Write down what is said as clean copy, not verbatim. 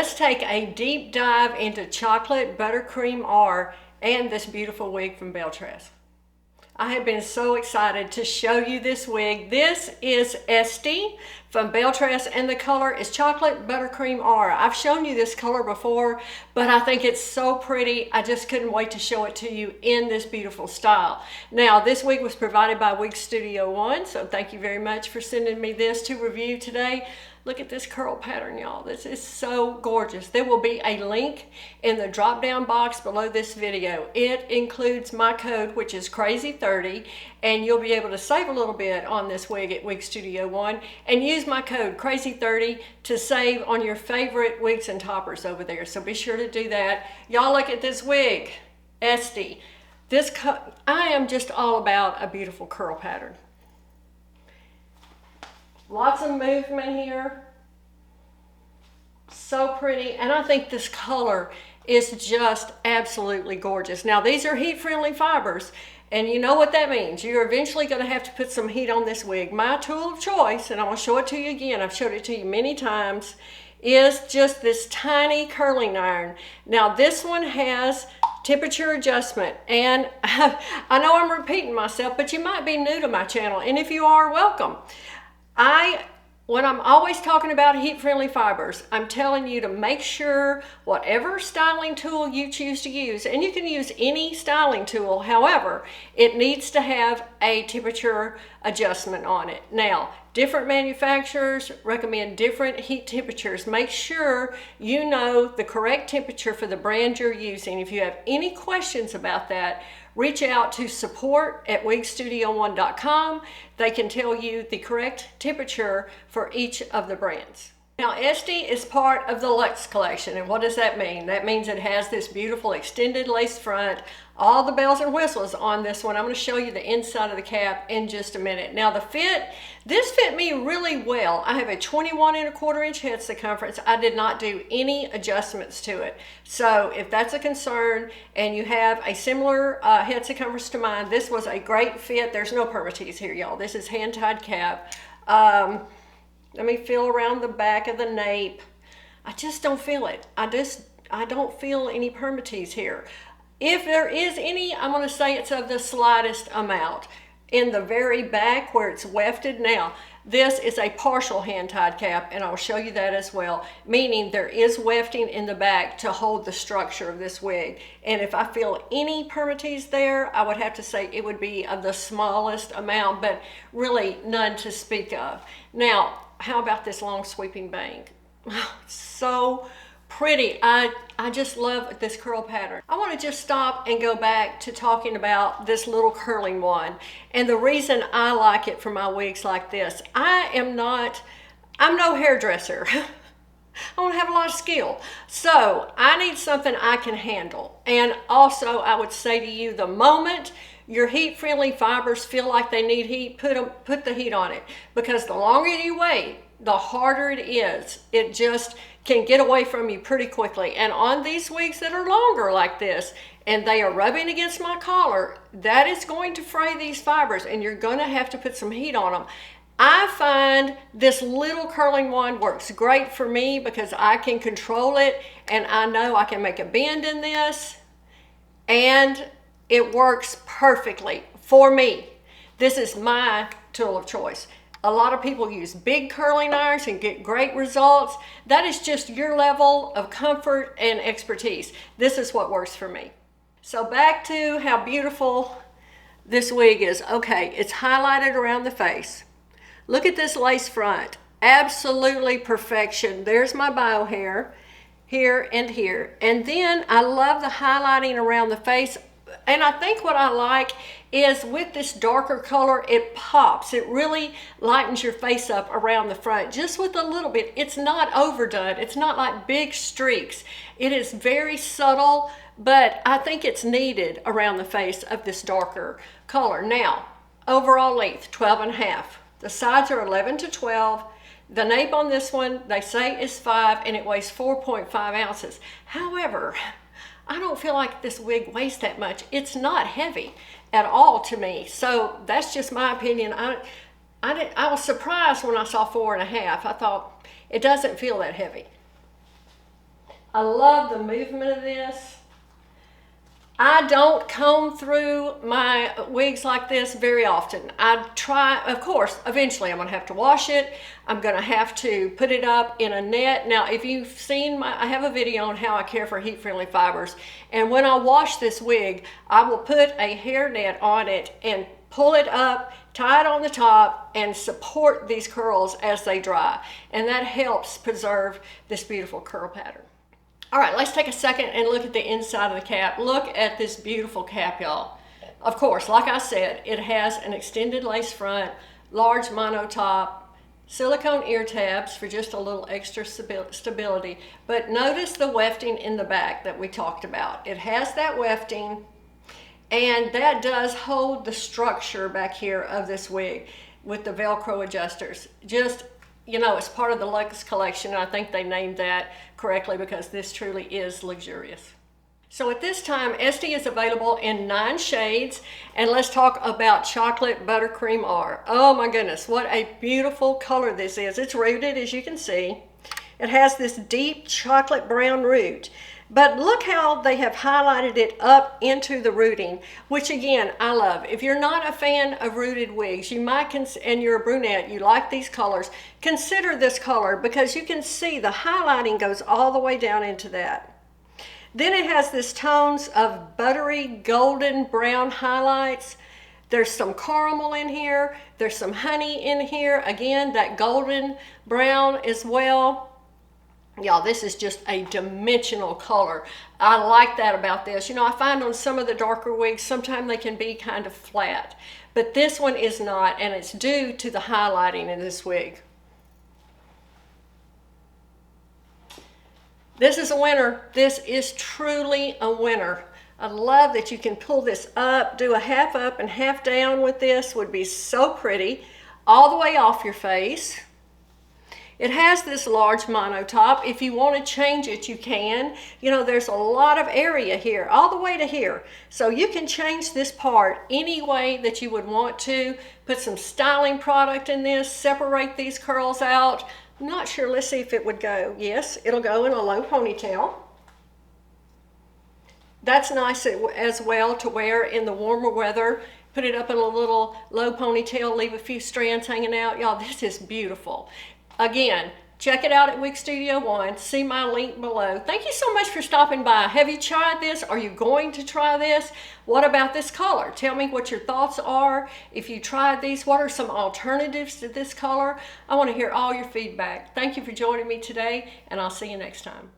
let's take a deep dive into Chocolate Buttercream R and this beautiful wig from Belle Tress. I have been so excited to show you this wig. This is ESTEE from Belle Tress, and the color is Chocolate Buttercream R. I've shown you this color before, but I think it's so pretty. I just couldn't wait to show it to you in this beautiful style. Now, this wig was provided by Wig Studio One, so thank you very much for sending me this to review today. Look at this curl pattern, y'all. This is so gorgeous. There will be a link in the drop-down box below this video. It includes my code, which is Crazy30, and you'll be able to save a little bit on this wig at Wig Studio One, and use my code Crazy30 to save on your favorite wigs and toppers over there. So be sure to do that. Y'all, look at this wig, ESTEE. I am just all about a beautiful curl pattern. Lots of movement here. So pretty. And I think this color is just absolutely gorgeous. Now, these are heat-friendly fibers, and you know what that means. You're eventually going to have to put some heat on this wig. My tool of choice, and I'm going to show it to you again, I've showed it to you many times, is just this tiny curling iron. Now, this one has temperature adjustment, and I know I'm repeating myself, but you might be new to my channel, and if you are, welcome. When I'm always talking about heat-friendly fibers, I'm telling you to make sure whatever styling tool you choose to use, and you can use any styling tool, however, it needs to have a temperature adjustment on it. Now, different manufacturers recommend different heat temperatures. Make sure you know the correct temperature for the brand you're using. If you have any questions about that, reach out to support@wigstudio1.com. They can tell you the correct temperature for each of the brands. Now, ESTEE is part of the Luxe collection, and what does that mean? That means it has this beautiful extended lace front, all the bells and whistles on this one. I'm going to show you the inside of the cap in just a minute. Now, the fit, this fit me really well. I have a 21¼ inch head circumference. I did not do any adjustments to it. So if that's a concern and you have a similar head circumference to mine, this was a great fit. There's no permatease here, y'all. This is hand-tied cap. Let me feel around the back of the nape. I just don't feel it. I don't feel any permatease here. If there is any, I'm going to say it's of the slightest amount. In the very back where it's wefted, now this is a partial hand-tied cap, and I'll show you that as well, meaning there is wefting in the back to hold the structure of this wig. And if I feel any permatease there, I would have to say it would be of the smallest amount, but really none to speak of. Now, how about this long sweeping bang? So pretty. I just love this curl pattern. I want to just stop and go back to talking about this little curling one, and the reason I like it for my wigs like this. I'm no hairdresser. I don't have a lot of skill, so I need something I can handle. And also, I would say to you, the moment your heat-friendly fibers feel like they need heat, put the heat on it, because the longer you wait, the harder it is. It just can get away from you pretty quickly. And on these wigs that are longer like this, and they are rubbing against my collar, that is going to fray these fibers, and you're going to have to put some heat on them. I find this little curling one works great for me because I can control it, and I know I can make a bend in this, and it works perfectly for me. This is my tool of choice. A lot of people use big curling irons and get great results. That is just your level of comfort and expertise. This is what works for me. So back to how beautiful this wig is. Okay, it's highlighted around the face. Look at this lace front. Absolutely perfection. There's my bio hair, here and here. And then I love the highlighting around the face. And I think what I like is with this darker color, it pops. It really lightens your face up around the front, just with a little bit. It's not overdone. It's not like big streaks. It is very subtle, but I think it's needed around the face of this darker color. Now, overall length, 12½. The sides are 11 to 12. The nape on this one, they say is 5, and it weighs 4.5 ounces. However, I don't feel like this wig weighs that much. It's not heavy at all to me. So that's just my opinion. I was surprised when I saw 4.5. I thought it doesn't feel that heavy. I love the movement of this. I don't comb through my wigs like this very often. I try, of course, eventually I'm gonna have to wash it. I'm gonna have to put it up in a net. Now, if you've seen I have a video on how I care for heat-friendly fibers. And when I wash this wig, I will put a hair net on it and pull it up, tie it on the top, and support these curls as they dry. And that helps preserve this beautiful curl pattern. All right, let's take a second and look at the inside of the cap. Look at this beautiful cap, y'all. Of course, like I said, it has an extended lace front, large mono top, silicone ear tabs for just a little extra stability. But notice the wefting in the back that we talked about. It has that wefting, and that does hold the structure back here of this wig with the Velcro adjusters. Just, you know, it's part of the Luxe collection, and I think they named that correctly because this truly is luxurious. So at this time, ESTEE is available in 9 shades, and let's talk about Chocolate Buttercream R. Oh my goodness, what a beautiful color this is. It's rooted, as you can see. It has this deep chocolate brown root. But look how they have highlighted it up into the rooting, which again, I love. If you're not a fan of rooted wigs, you might, and you're a brunette, you like these colors, consider this color because you can see the highlighting goes all the way down into that. Then it has this tones of buttery golden brown highlights. There's some caramel in here. There's some honey in here. Again, that golden brown as well. Y'all, this is just a dimensional color. I like that about this. You know, I find on some of the darker wigs, sometimes they can be kind of flat, but this one is not, and it's due to the highlighting in this wig. This is a winner. This is truly a winner. I love that you can pull this up, do a half up and half down with this. Would be so pretty, all the way off your face. It has this large mono top. If you want to change it, you can. You know, there's a lot of area here, all the way to here. So you can change this part any way that you would want to. Put some styling product in this, separate these curls out. I'm not sure, let's see if it would go. Yes, it'll go in a low ponytail. That's nice as well to wear in the warmer weather. Put it up in a little low ponytail, leave a few strands hanging out. Y'all, this is beautiful. Again, check it out at Wig Studio One. See my link below. Thank you so much for stopping by. Have you tried this? Are you going to try this? What about this color? Tell me what your thoughts are. If you tried these, what are some alternatives to this color? I want to hear all your feedback. Thank you for joining me today, and I'll see you next time.